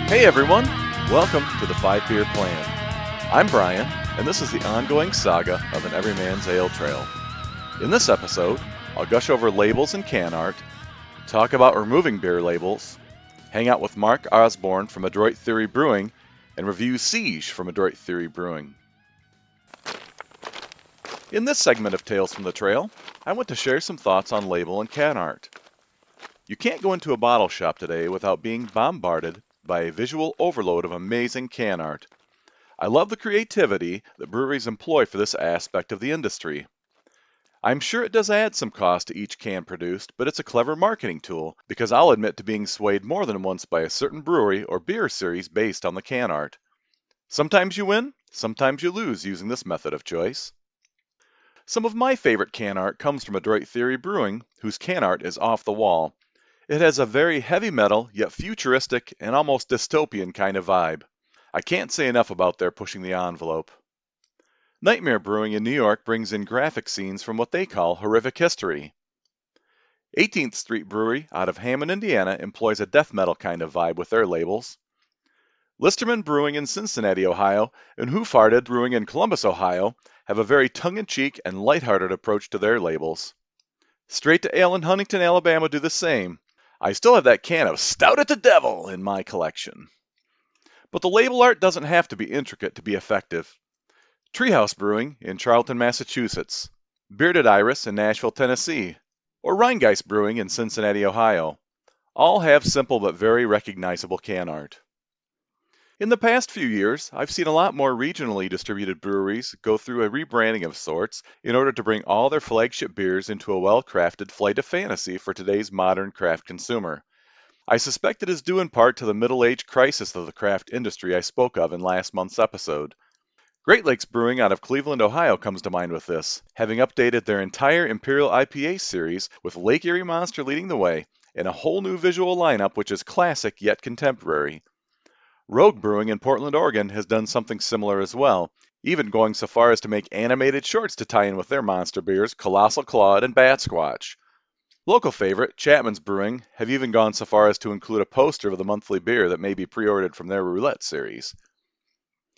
Hey everyone, welcome to the 5 Beer Plan. I'm Brian, and this is the ongoing saga of an Everyman's Ale Trail. In this episode, I'll gush over labels and can art, talk about removing beer labels, hang out with Mark Osborne from Adroit Theory Brewing, and review Siege from Adroit Theory Brewing. In this segment of Tales from the Trail, I want to share some thoughts on label and can art. You can't go into a bottle shop today without being bombarded by a visual overload of amazing can art. I love the creativity that breweries employ for this aspect of the industry. I'm sure it does add some cost to each can produced, but it's a clever marketing tool because I'll admit to being swayed more than once by a certain brewery or beer series based on the can art. Sometimes you win, sometimes you lose using this method of choice. Some of my favorite can art comes from Adroit Theory Brewing, whose can art is off the wall. It has a very heavy metal, yet futuristic and almost dystopian kind of vibe. I can't say enough about their pushing the envelope. Nightmare Brewing in New York brings in graphic scenes from what they call horrific history. 18th Street Brewery out of Hammond, Indiana employs a death metal kind of vibe with their labels. Listerman Brewing in Cincinnati, Ohio, and Who Farted Brewing in Columbus, Ohio have a very tongue-in-cheek and lighthearted approach to their labels. Straight to Ale in Huntington, Alabama do the same. I still have that can of Stout at the Devil in my collection. But the label art doesn't have to be intricate to be effective. Treehouse Brewing in Charlton, Massachusetts, Bearded Iris in Nashville, Tennessee, or Rheingeist Brewing in Cincinnati, Ohio, all have simple but very recognizable can art. In the past few years, I've seen a lot more regionally distributed breweries go through a rebranding of sorts in order to bring all their flagship beers into a well-crafted flight of fantasy for today's modern craft consumer. I suspect it is due in part to the middle-age crisis of the craft industry I spoke of in last month's episode. Great Lakes Brewing out of Cleveland, Ohio comes to mind with this, having updated their entire Imperial IPA series with Lake Erie Monster leading the way and a whole new visual lineup which is classic yet contemporary. Rogue Brewing in Portland, Oregon has done something similar as well, even going so far as to make animated shorts to tie in with their monster beers Colossal Claude and Bat Squatch. Local favorite, Chapman's Brewing, have even gone so far as to include a poster of the monthly beer that may be pre-ordered from their Roulette series.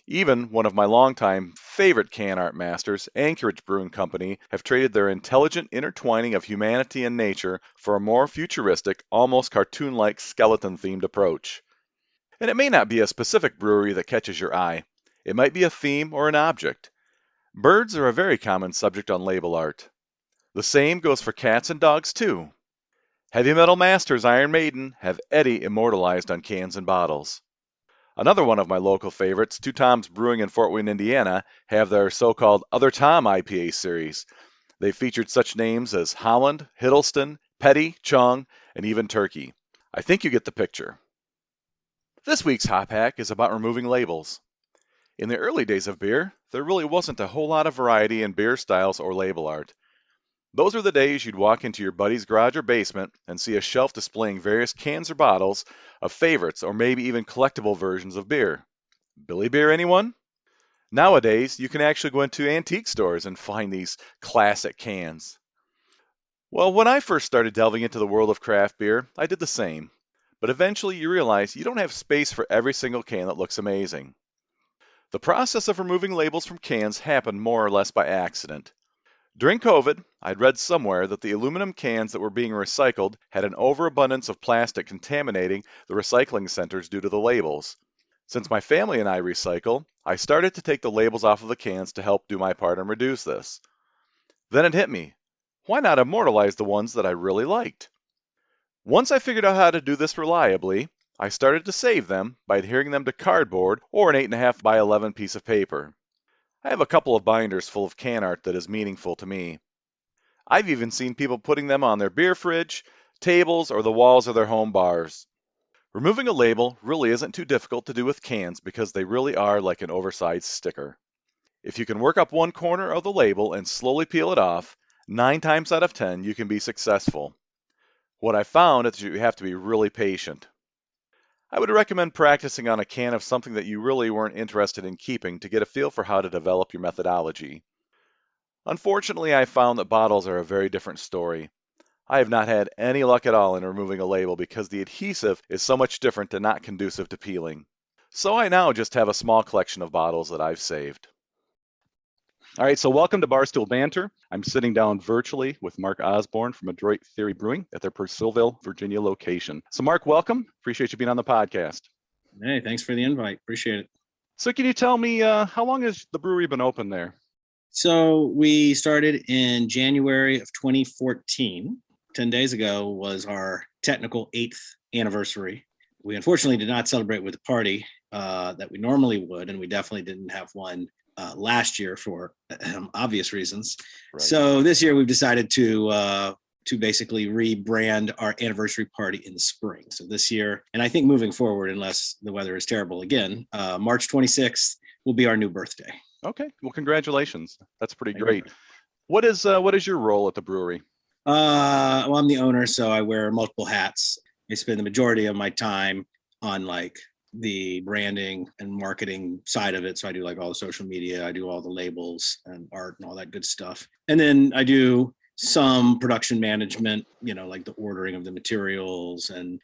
Even one of my longtime favorite can art masters, Anchorage Brewing Company, have traded their intelligent intertwining of humanity and nature for a more futuristic, almost cartoon-like skeleton-themed approach. And it may not be a specific brewery that catches your eye. It might be a theme or an object. Birds are a very common subject on label art. The same goes for cats and dogs too. Heavy metal masters Iron Maiden have Eddie immortalized on cans and bottles. Another one of my local favorites, Two Toms Brewing in Fort Wayne, Indiana, have their so-called Other Tom IPA series. They've featured such names as Holland, Hiddleston, Petty, Chong, and even Turkey. I think you get the picture. This week's Hop Hack is about removing labels. In the early days of beer, there really wasn't a whole lot of variety in beer styles or label art. Those were the days you'd walk into your buddy's garage or basement and see a shelf displaying various cans or bottles of favorites or maybe even collectible versions of beer. Billy Beer, anyone? Nowadays, you can actually go into antique stores and find these classic cans. Well, when I first started delving into the world of craft beer, I did the same. But eventually you realize you don't have space for every single can that looks amazing. The process of removing labels from cans happened more or less by accident. During COVID, I'd read somewhere that the aluminum cans that were being recycled had an overabundance of plastic contaminating the recycling centers due to the labels. Since my family and I recycle, I started to take the labels off of the cans to help do my part and reduce this. Then it hit me. Why not immortalize the ones that I really liked? Once I figured out how to do this reliably, I started to save them by adhering them to cardboard or an 8.5 by 11 piece of paper. I have a couple of binders full of can art that is meaningful to me. I've even seen people putting them on their beer fridge, tables, or the walls of their home bars. Removing a label really isn't too difficult to do with cans because they really are like an oversized sticker. If you can work up one corner of the label and slowly peel it off, 9 times out of 10 you can be successful. What I found is that you have to be really patient. I would recommend practicing on a can of something that you really weren't interested in keeping to get a feel for how to develop your methodology. Unfortunately, I found that bottles are a very different story. I have not had any luck at all in removing a label because the adhesive is so much different and not conducive to peeling. So I now just have a small collection of bottles that I've saved. All right, so welcome to Barstool Banter. I'm sitting down virtually with Mark Osborne from Adroit Theory Brewing at their Purcellville, Virginia location. So Mark, welcome. Appreciate you being on the podcast. Hey, thanks for the invite. Appreciate it. So can you tell me how long has the brewery been open there? So we started in January of 2014. 10 days ago was our technical 8th anniversary. We unfortunately did not celebrate with a party that we normally would, and we definitely didn't have one last year for obvious reasons. Right. So this year we've decided to basically rebrand our anniversary party in the spring. So this year, and I think moving forward, unless the weather is terrible again, March 26th will be our new birthday. Okay, well, congratulations. That's pretty great. What is your role at the brewery? Well, I'm the owner, so I wear multiple hats. I spend the majority of my time on like the branding and marketing side of it. So I do like all the social media, I do all the labels and art and all that good stuff. And then I do some production management, like the ordering of the materials and,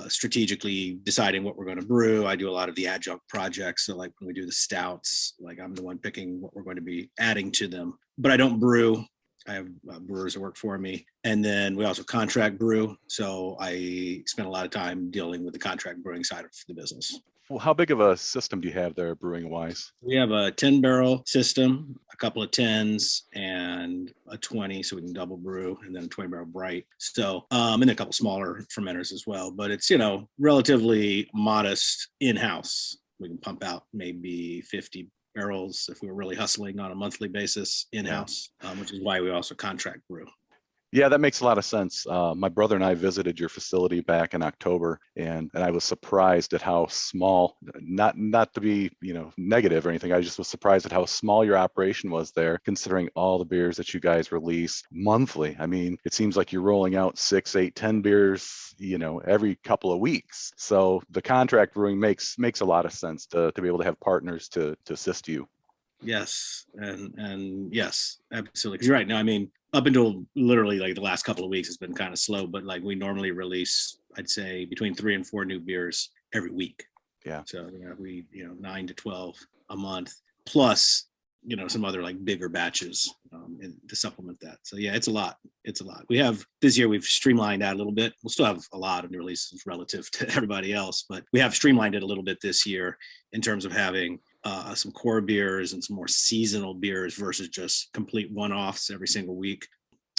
strategically deciding what we're going to brew. I do a lot of the adjunct projects. So like when we do the stouts, like I'm the one picking what we're going to be adding to them, but I don't brew. I have brewers that work for me. And then we also contract brew. So I spend a lot of time dealing with the contract brewing side of the business. Well, how big of a system do you have there brewing wise? We have a 10-barrel system, a couple of 10s and a 20, so we can double brew, and then a 20-barrel bright. So, and then a couple smaller fermenters as well. But it's, relatively modest in-house. We can pump out maybe 50 barrels if we were really hustling on a monthly basis in-house, which is why we also contract brew. Yeah, that makes a lot of sense. My brother and I visited your facility back in October, and I was surprised at how small, not to be, negative or anything. I just was surprised at how small your operation was there, considering all the beers that you guys release monthly. I mean, it seems like you're rolling out 6, 8, 10 beers, every couple of weeks. So the contract brewing makes a lot of sense to be able to have partners to assist you. Yes, and yes, absolutely. Because you're right. No, I mean, up until literally like the last couple of weeks, it's been kind of slow. But like we normally release, I'd say between 3 and 4 new beers every week. Yeah. So we 9 to 12 a month, plus some other like bigger batches to supplement that. So yeah, it's a lot. It's a lot. We have this year we've streamlined that a little bit. We'll still have a lot of new releases relative to everybody else, but we have streamlined it a little bit this year in terms of having some core beers and some more seasonal beers versus just complete one-offs every single week.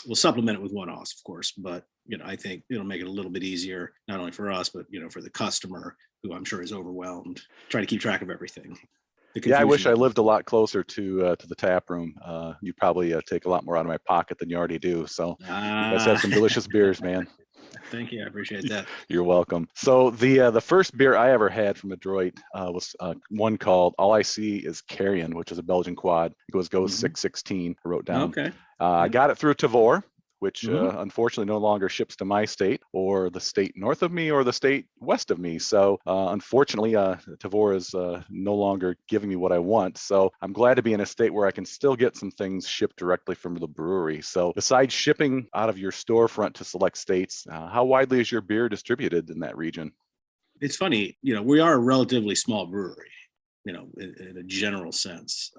We'll supplement it with one-offs, of course, but I think it'll make it a little bit easier, not only for us, but for the customer, who I'm sure is overwhelmed, trying to keep track of everything. Yeah, I wish I lived a lot closer to the tap room. You probably take a lot more out of my pocket than you already do. So you guys have some delicious beers, man. Thank you. I appreciate that. You're welcome. So the first beer I ever had from Adroit was one called All I See Is Carrion, which is a Belgian quad. It goes 616. I wrote down. Okay. I got it through Tavour, which unfortunately no longer ships to my state or the state north of me or the state west of me. So unfortunately, Tavour is no longer giving me what I want. So I'm glad to be in a state where I can still get some things shipped directly from the brewery. So besides shipping out of your storefront to select states, how widely is your beer distributed in that region? It's funny, we are a relatively small brewery. In a general sense,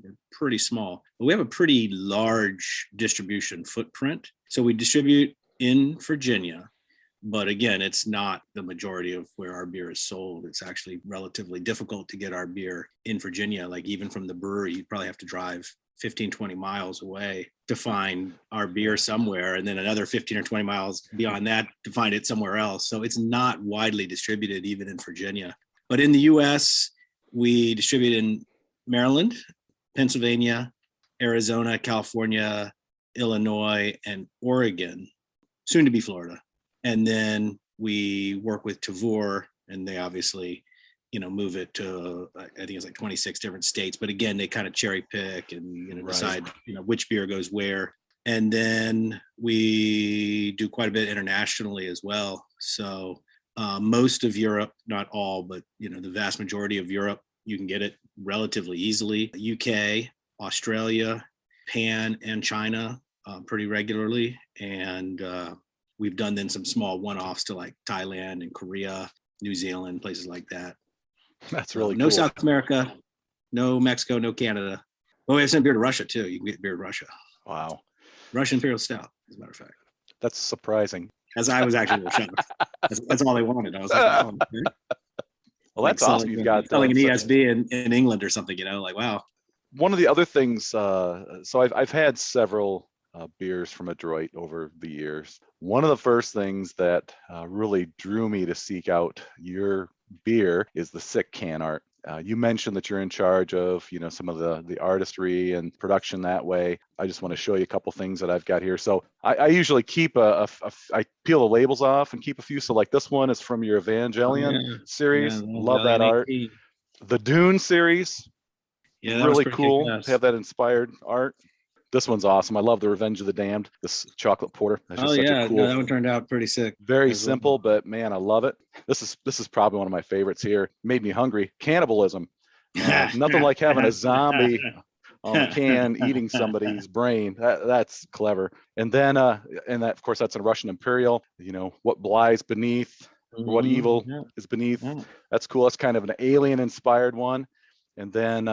we're pretty small, but we have a pretty large distribution footprint. So we distribute in Virginia, but again, it's not the majority of where our beer is sold. It's actually relatively difficult to get our beer in Virginia. Like even from the brewery, you'd probably have to drive 15, 20 miles away to find our beer somewhere, and then another 15 or 20 miles beyond that to find it somewhere else. So it's not widely distributed even in Virginia. But in the US, we distribute in Maryland, Pennsylvania, Arizona, California, Illinois, and Oregon, soon to be Florida. And then we work with Tavour, and they obviously, move it to, I think it's like 26 different states. But again, they kind of cherry pick and, decide, which beer goes where. And then we do quite a bit internationally as well. So most of Europe, not all, but the vast majority of Europe, you can get it relatively easily. UK, Australia, Japan, and China pretty regularly. And we've done then some small one-offs to like Thailand and Korea, New Zealand, places like that. That's So really no cool. South America, no Mexico, no Canada. Well, we have sent beer to Russia too. You can get beer in Russia. Wow. Russian Imperial Stout, as a matter of fact. That's surprising. As I was actually a little shocked. That's all they wanted. I was like, wow. Okay. Well, Like that's awesome. You've got selling an such- ESB in England or something, like, wow. one of the other things. So I've had several beers from Adroit over the years. One of the first things that really drew me to seek out your beer is the sick can art. You mentioned that you're in charge of, some of the artistry and production that way. I just want to show you a couple things that I've got here. So I usually keep I peel the labels off and keep a few. So like this one is from your Evangelion series. Love that art. The Dune series, Yeah, that was really pretty cool kick-ass. to have that inspired art. This one's awesome. I love the Revenge of the Damned, this chocolate porter. That's just such a cool, no, that one turned out pretty sick. very as well. simple, but man, I love it. This is probably one of my favorites here. Made me hungry. Cannibalism. Nothing like having a zombie on the can eating somebody's brain. That's clever. And then and that, of course, that's a Russian Imperial. What lies beneath, or what evil is beneath. Yeah. That's cool. That's kind of an alien inspired one. And then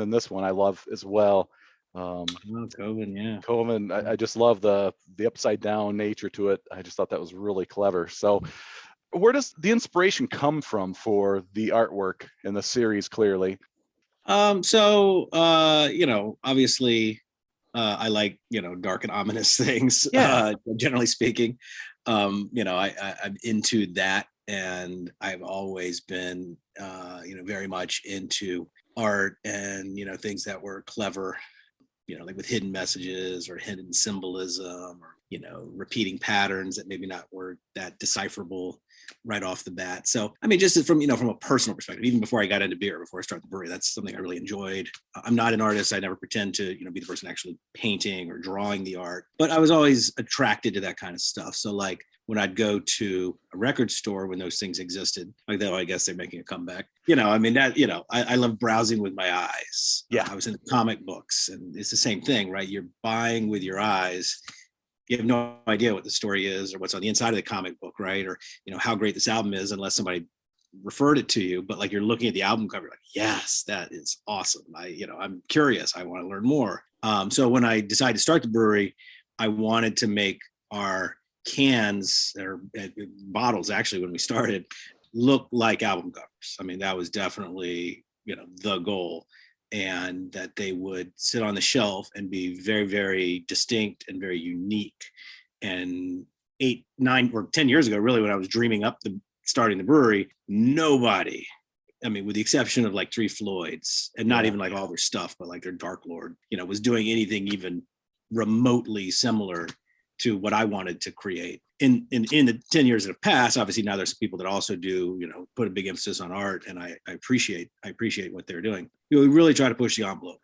this one I love as well. Coven, yeah. Coven, I just love the upside down nature to it. I just thought that was really clever. So where does the inspiration come from for the artwork in the series, clearly? So obviously I like, dark and ominous things, generally speaking. I'm into that, and I've always been very much into art and things that were clever, like with hidden messages or hidden symbolism, or repeating patterns that maybe not were that decipherable right off the bat. So I mean, just from from a personal perspective, even before I got into beer, before I started the brewery, that's something I really enjoyed. I'm not an artist. I never pretend to be the person actually painting or drawing the art, but I was always attracted to that kind of stuff. So like when I'd go to a record store when those things existed, like though I guess they're making a comeback. I love browsing with my eyes. Yeah. I was in comic books, and it's the same thing, right? You're buying with your eyes. You have no idea what the story is or what's on the inside of the comic book, right? Or how great this album is, unless somebody referred it to you. But like you're looking at the album cover, like, yes, that is awesome. I'm curious. I want to learn more. So when I decided to start the brewery, I wanted to make our cans or bottles, actually, when we started, look like album covers. I mean, that was definitely the goal. And that they would sit on the shelf and be very, very distinct and very unique. And 8, 9, or 10 years ago, really, when I was dreaming up starting the brewery, nobody, I mean, with the exception of like Three Floyds, and not even like all their stuff, but like their Dark Lord, was doing anything even remotely similar to what I wanted to create. In the 10 years that have passed, obviously now there's some people that also do, put a big emphasis on art, and I appreciate what they're doing. We really try to push the envelope,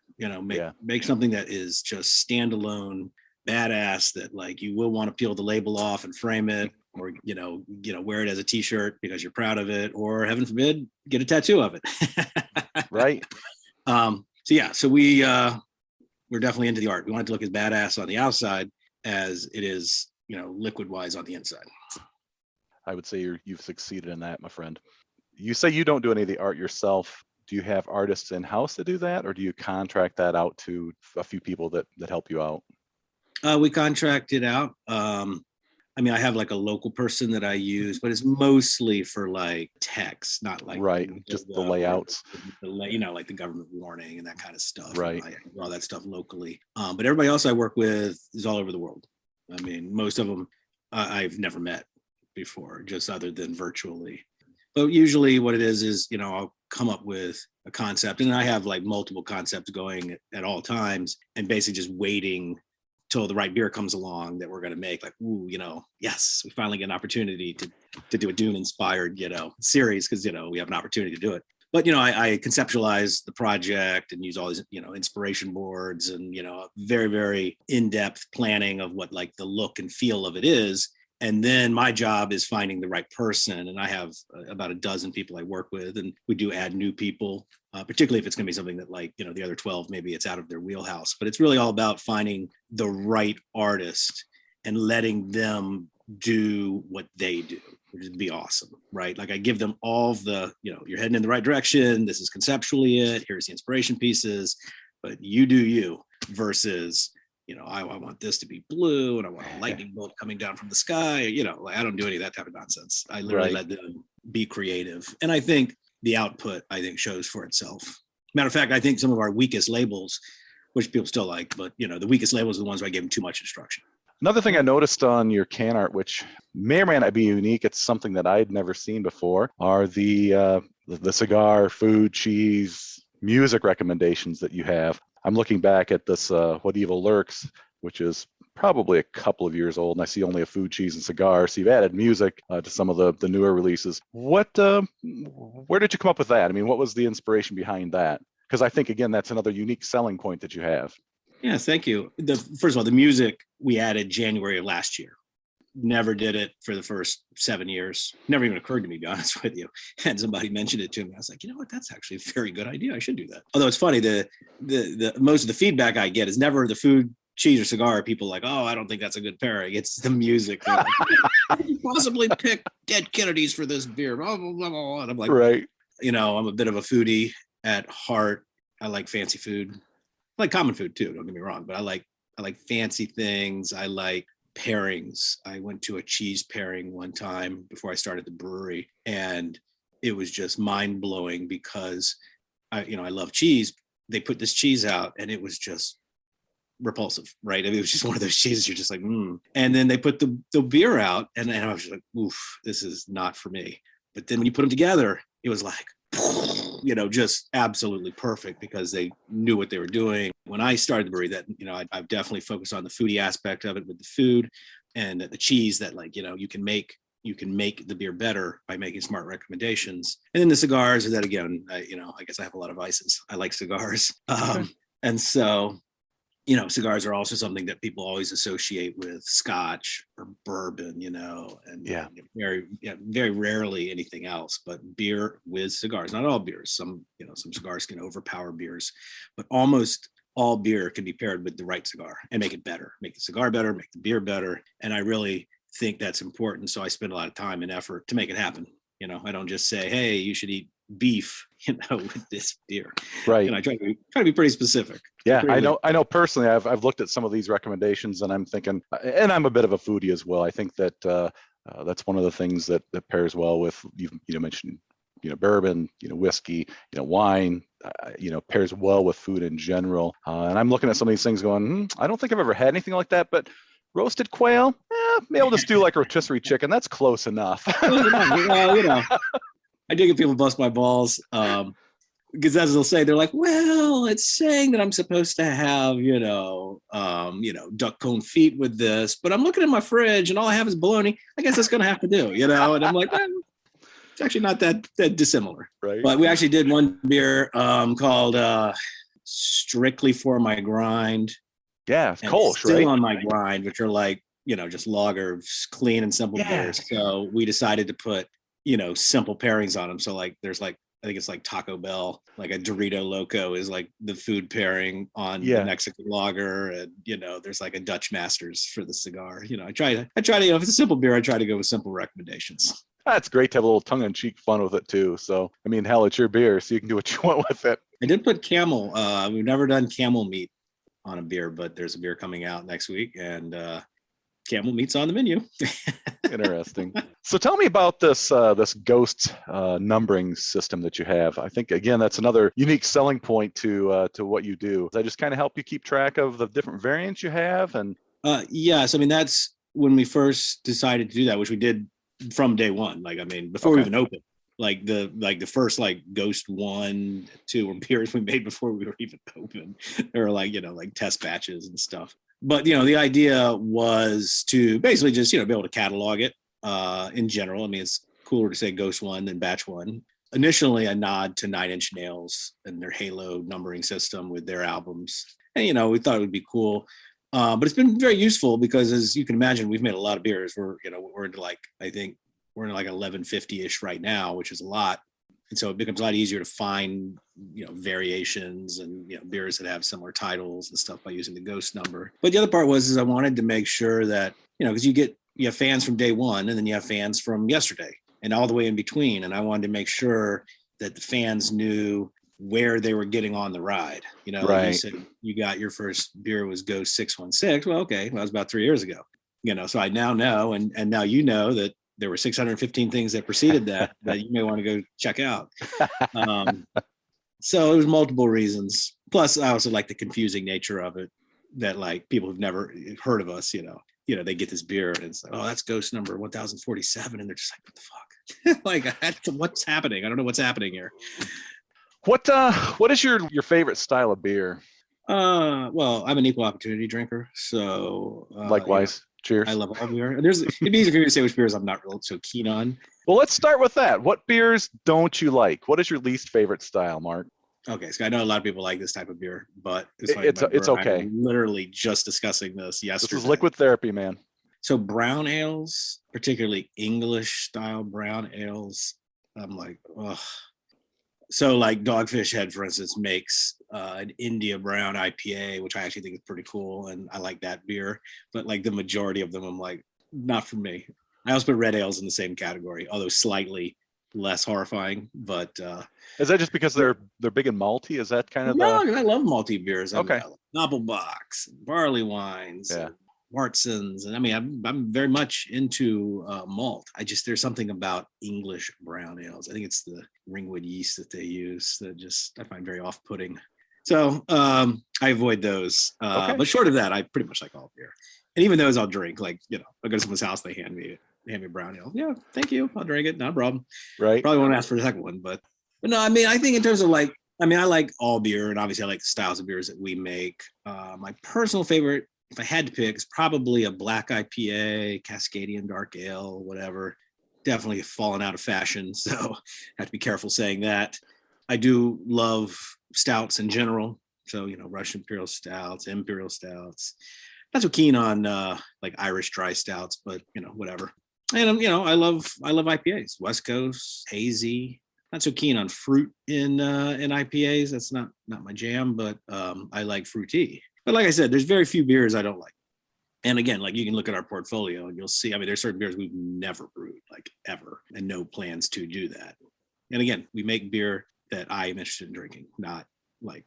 make something that is just standalone, badass, that like you will want to peel the label off and frame it, or wear it as a t-shirt because you're proud of it, or heaven forbid, get a tattoo of it. Right. So we're definitely into the art. We want it to look as badass on the outside as it is, liquid wise on the inside. I would say you've succeeded in that, my friend. You say you don't do any of the art yourself. Do you have artists in house to do that, or do you contract that out to a few people that help you out? We contract it out. I mean, I have like a local person that I use, but it's mostly for like text, not like just the layouts, like the government warning and that kind of stuff. Right. I draw that stuff locally. But everybody else I work with is all over the world. I mean, most of them I've never met before, just other than virtually. But usually what it is, I'll come up with a concept, and I have like multiple concepts going at all times, and basically just waiting till the right beer comes along that we're going to make. Like, ooh, yes, we finally get an opportunity to do a Dune inspired, series, because, we have an opportunity to do it. But, I conceptualize the project and use all these, inspiration boards and, very, very in-depth planning of what like the look and feel of it is. And then my job is finding the right person. And I have about a dozen people I work with, and we do add new people, particularly if it's going to be something that, like, the other 12, maybe it's out of their wheelhouse. But it's really all about finding the right artist and letting them do what they do, which would be awesome, right? Like, I give them all of the, you're heading in the right direction. This is conceptually it. Here's the inspiration pieces, but you do you, versus, I want this to be blue and I want a lightning bolt coming down from the sky. Like, I don't do any of that type of nonsense. I literally let them be creative. And I think the output, shows for itself. Matter of fact, I think some of our weakest labels, which people still like, but the weakest labels are the ones where I gave them too much instruction. Another thing I noticed on your can art, which may or may not be unique, it's something that I'd never seen before, are the cigar, food, cheese, music recommendations that you have. I'm looking back at this What Evil Lurks, which is probably a couple of years old, and I see only a food, cheese, and cigar. So you've added music to some of the newer releases. Where did you come up with that? I mean, what was the inspiration behind that? Because I think, again, that's another unique selling point that you have. Yeah, thank you. First of all, the music we added January of last year. Never did it for the first 7 years. Never even occurred to me, to be honest with you. And somebody mentioned it to me. I was like, you know what? That's actually a very good idea. I should do that. Although it's funny, the most of the feedback I get is never the food, cheese, or cigar. People like, oh, I don't think that's a good pairing. It's the music. Like, how could you possibly pick Dead Kennedys for this beer? Blah, blah, blah, blah. And I'm like, right. I'm a bit of a foodie at heart. I like fancy food. I like common food too, don't get me wrong, but I like fancy things. I like pairings. I went to a cheese pairing one time before I started the brewery, and it was just mind-blowing because I love cheese. They put this cheese out and it was just repulsive, right? I mean, it was just one of those cheeses you're just like, And then they put the beer out and I was just like, oof, this is not for me. But then when you put them together, it was like, just absolutely perfect because they knew what they were doing. When I started the brewery, that, I've definitely focused on the foodie aspect of it with the food and the cheese that, like, you can make the beer better by making smart recommendations. And then the cigars, that again, I guess I have a lot of vices. I like cigars. And so, cigars are also something that people always associate with scotch or bourbon, and very, very rarely anything else, but beer with cigars. Not all beers. Some cigars can overpower beers, but almost all beer can be paired with the right cigar and make it better, make the cigar better, make the beer better. And I really think that's important. So I spend a lot of time and effort to make it happen. I don't just say, hey, you should eat beef, with this beer. Right. And I try to be pretty specific. Yeah, I know personally, I've looked at some of these recommendations and I'm thinking, and I'm a bit of a foodie as well. I think that that's one of the things that pairs well with, you mentioned, bourbon, whiskey, wine, pairs well with food in general. And I'm looking at some of these things going, I don't think I've ever had anything like that, but roasted quail, maybe I'll just do like a rotisserie chicken. That's close enough. Well, I do get people bust my balls because, as they'll say, they're like, well, it's saying that I'm supposed to have, duck confit with this, but I'm looking at my fridge and all I have is bologna. I guess that's going to have to do, and I'm like, it's actually not that dissimilar. Right. But we actually did one beer called Strictly for My Grind. Yeah, Kolsch, Still right? on My Grind, which are like, just lagers, clean and simple beers. So we decided to put, simple pairings on them. So like, there's like, I think it's like Taco Bell, like a Dorito Loco is like the food pairing on the Mexican lager. And, there's like a Dutch Masters for the cigar. I try to, if it's a simple beer, I try to go with simple recommendations. That's great to have a little tongue-in-cheek fun with it too. So, I mean, hell, it's your beer, so you can do what you want with it. I did put camel. We've never done camel meat on a beer, but there's a beer coming out next week, and camel meat's on the menu. Interesting. So tell me about this ghost numbering system that you have. I think, again, that's another unique selling point to what you do. Does that just kind of help you keep track of the different variants you have? And yes, I mean, that's when we first decided to do that, which we did from day one. Like, I mean, before we even opened, like the first like Ghost 1, 2 were beers we made before we were even open. They were like, like test batches and stuff. But, the idea was to basically just, be able to catalog it in general. I mean, it's cooler to say Ghost 1 than Batch 1. Initially, a nod to Nine Inch Nails and their Halo numbering system with their albums. And, we thought it would be cool. But it's been very useful because, as you can imagine, we've made a lot of beers. We're into like, I think we're into like 1150-ish right now, which is a lot. And so it becomes a lot easier to find, variations and, beers that have similar titles and stuff by using the ghost number. But the other part is I wanted to make sure that, because you have fans from day one, and then you have fans from yesterday and all the way in between. And I wanted to make sure that the fans knew where they were getting on the ride. Like you said, you got your first beer was Ghost 616. Well, okay, that was about 3 years ago. So I now know, and now that there were 615 things that preceded that you may want to go check out. So it was multiple reasons. Plus, I also like the confusing nature of it, that like people who've never heard of us, they get this beer and it's like, oh, that's Ghost number 1047, and they're just like, what the fuck? Like, what's happening? I don't know what's happening here. What is your favorite style of beer? Well, I'm an equal opportunity drinker, so likewise. Cheers. I love all beer. It'd be easy for me to say which beers I'm not really so keen on. Well, let's start with that. What beers don't you like? What is your least favorite style, Mark? Okay, so I know a lot of people like this type of beer, but it's okay. I'm literally just discussing this yesterday. This is liquid therapy, man. So brown ales, particularly English style brown ales, I'm like, ugh. So like Dogfish Head, for instance, makes an India Brown IPA, which I actually think is pretty cool, and I like that beer. But like the majority of them, I'm like, not for me. I also put red ales in the same category, although slightly less horrifying. But is that just because they're big and malty? Is that kind of no? I love malty bears. Okay, Doppelbocks, barley wines, Martsons, and I mean, I'm very much into malt. There's something about English brown ales. I think it's the ringwood yeast that they use that I find very off-putting. So I avoid those. But short of that, I pretty much like all beer. And even those I'll drink. Like, I go to someone's house, they hand me brown ale. Yeah, thank you. I'll drink it. Not a problem. Right. Probably won't ask for the second one, but no, I mean, I think in terms of I like all beer, and obviously I like the styles of beers that we make. My personal favorite, if I had to pick, is probably a black IPA, Cascadian Dark Ale, whatever. Definitely fallen out of fashion, so I have to be careful saying that. I do love stouts in general. So, Russian Imperial Stouts, Imperial Stouts. Not so keen on like Irish dry stouts, but, whatever. And, I love IPAs, West Coast, hazy. Not so keen on fruit in IPAs. That's not my jam, but I like fruity. But like I said, there's very few beers I don't like. And again, like you can look at our portfolio and you'll see, there's certain beers we've never brewed, like ever, and no plans to do that. And again, we make beer that I am interested in drinking, not like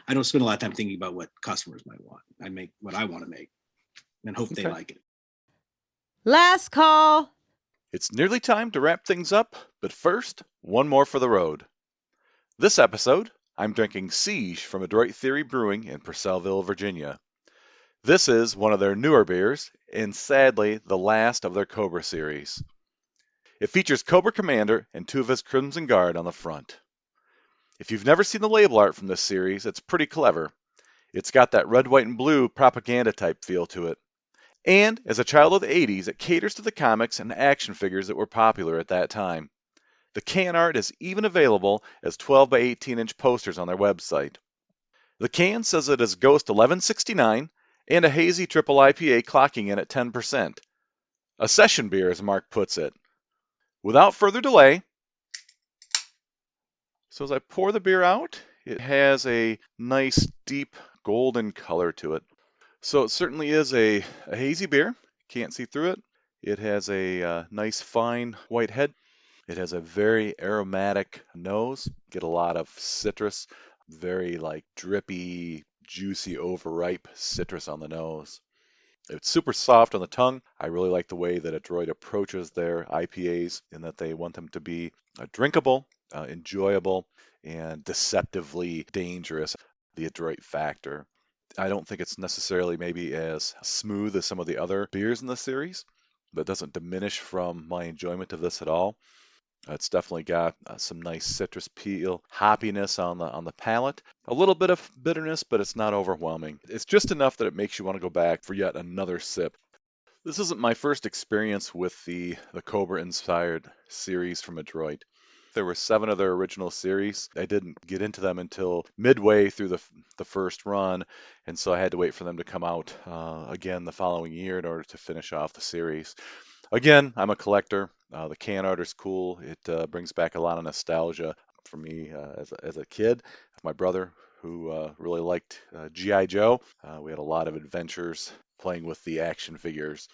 I don't spend a lot of time thinking about what customers might want. I make what I want to make and hope they like it. Last call. It's nearly time to wrap things up, but first, one more for the road. This episode, I'm drinking Siege from Adroit Theory Brewing in Purcellville, Virginia. This is one of their newer beers, and sadly, the last of their Cobra series. It features Cobra Commander and 2 of his Crimson Guard on the front. If you've never seen the label art from this series, it's pretty clever. It's got that red, white, and blue propaganda type feel to it. And as a child of the 80s, it caters to the comics and action figures that were popular at that time. The can art is even available as 12 by 18 inch posters on their website. The can says it is Ghost 1169 and a hazy triple IPA clocking in at 10%. A session beer, as Mark puts it. Without further delay, so as I pour the beer out, it has a nice deep golden color to it. So it certainly is a hazy beer. Can't see through it. It has a nice fine white head. It has a very aromatic nose. Get a lot of citrus, very like drippy, juicy, overripe citrus on the nose. It's super soft on the tongue. I really like the way that Adroit approaches their IPAs in that they want them to be drinkable, enjoyable, and deceptively dangerous. The Adroit factor. I don't think it's necessarily maybe as smooth as some of the other beers in the series, but it doesn't diminish from my enjoyment of this at all. It's definitely got some nice citrus peel, hoppiness on the palate. A little bit of bitterness, but it's not overwhelming. It's just enough that it makes you want to go back for yet another sip. This isn't my first experience with the Cobra-inspired series from Adroit. There were 7 of their original series. I didn't get into them until midway through the the first run, and so I had to wait for them to come out again the following year in order to finish off the series. Again, I'm a collector. The can art is cool. It brings back a lot of nostalgia for me as a kid. My brother, who really liked G.I. Joe, we had a lot of adventures playing with the action figures.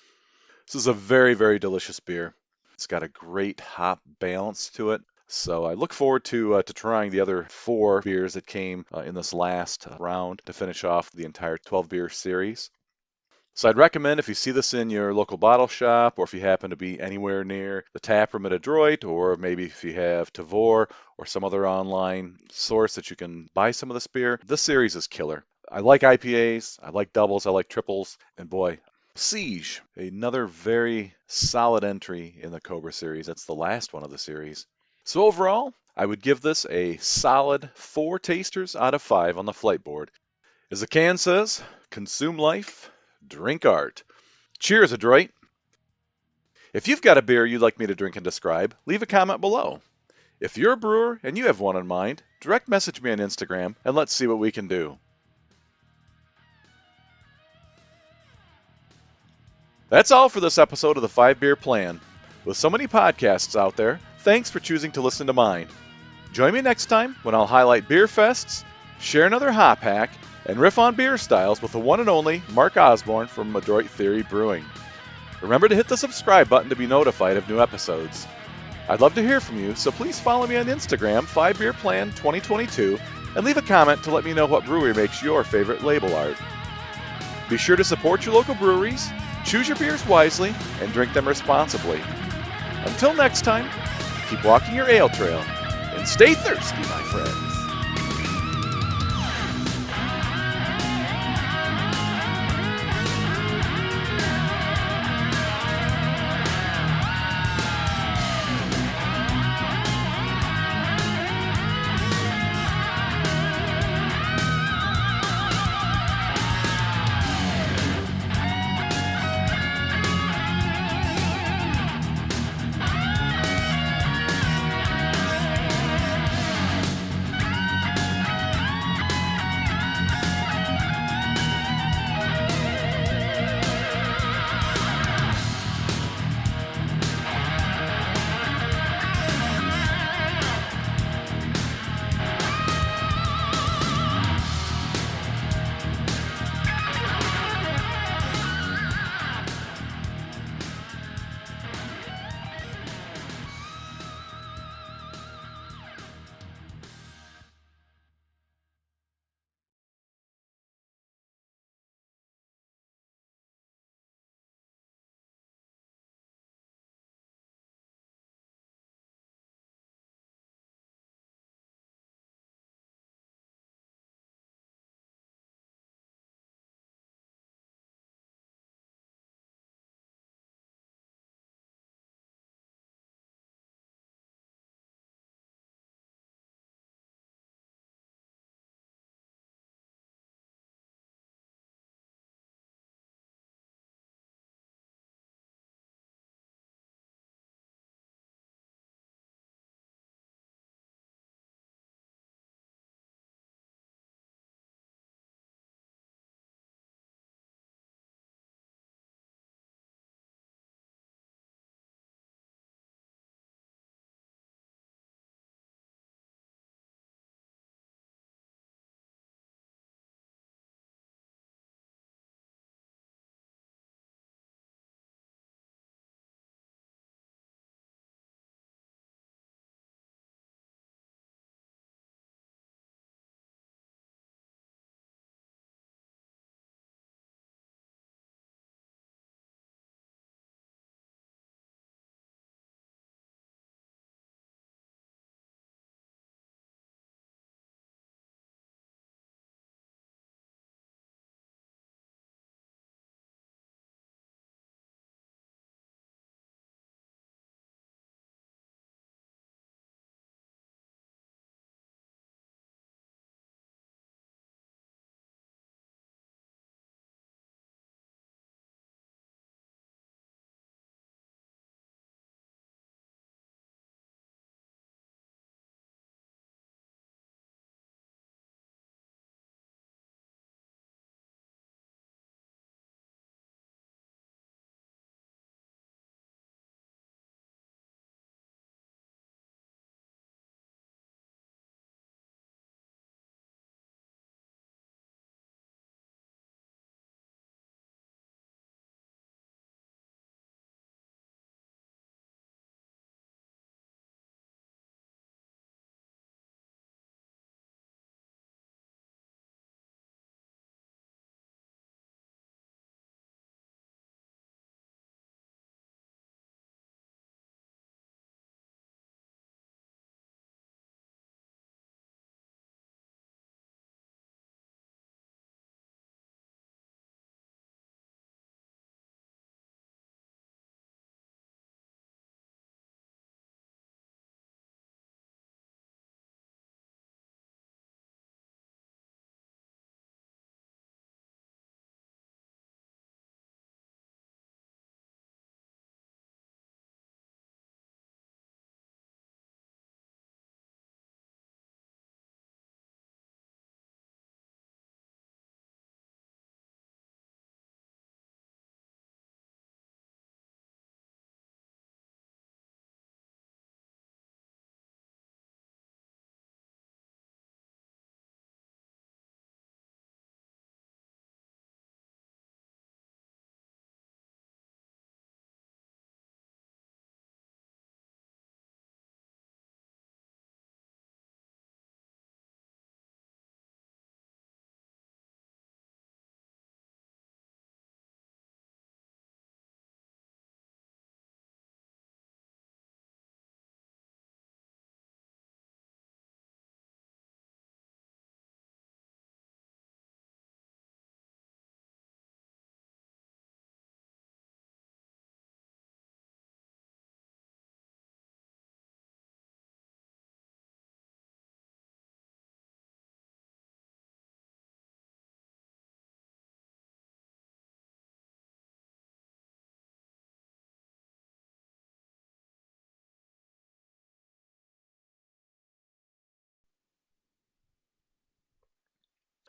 This is a very, very delicious beer. It's got a great hop balance to it. So I look forward to trying the other 4 beers that came in this last round to finish off the entire 12 beer series. So I'd recommend if you see this in your local bottle shop, or if you happen to be anywhere near the tap room at Adroit, or maybe if you have Tavor or some other online source that you can buy some of this beer, this series is killer. I like IPAs, I like doubles, I like triples, and boy, Siege, another very solid entry in the Cobra series. That's the last one of the series. So overall, I would give this a solid 4 tasters out of 5 on the flight board. As the can says, consume life, drink art. Cheers, Adroit. If you've got a beer you'd like me to drink and describe, leave a comment below. If you're a brewer and you have one in mind, direct message me on Instagram and let's see what we can do. That's all for this episode of the 5 Beer Plan. With so many podcasts out there, thanks for choosing to listen to mine. Join me next time when I'll highlight beer fests, share another hop hack, and riff on beer styles with the one and only Mark Osborne from Adroit Theory Brewing. Remember to hit the subscribe button to be notified of new episodes. I'd love to hear from you, so please follow me on Instagram, 5 Beer Plan 2022, and leave a comment to let me know what brewery makes your favorite label art. Be sure to support your local breweries, choose your beers wisely, and drink them responsibly. Until next time, keep walking your ale trail, and stay thirsty, my friends.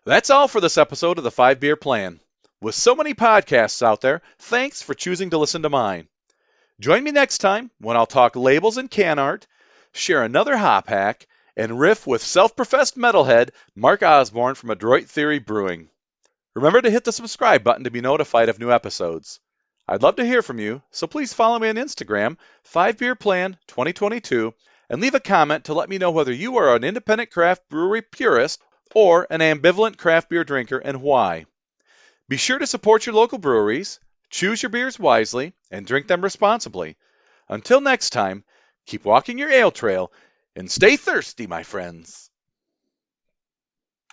That's all for this episode of the 5 Beer Plan. With so many podcasts out there, thanks for choosing to listen to mine. Join me next time when I'll talk labels and can art, share another hop hack, and riff with self-professed metalhead Mark Osborne from Adroit Theory Brewing. Remember to hit the subscribe button to be notified of new episodes. I'd love to hear from you, so please follow me on Instagram, 5beerplan 2022, and leave a comment to let me know whether you are an independent craft brewery purist or an ambivalent craft beer drinker and why. Be sure to support your local breweries, choose your beers wisely, and drink them responsibly. Until next time, keep walking your ale trail and stay thirsty, my friends.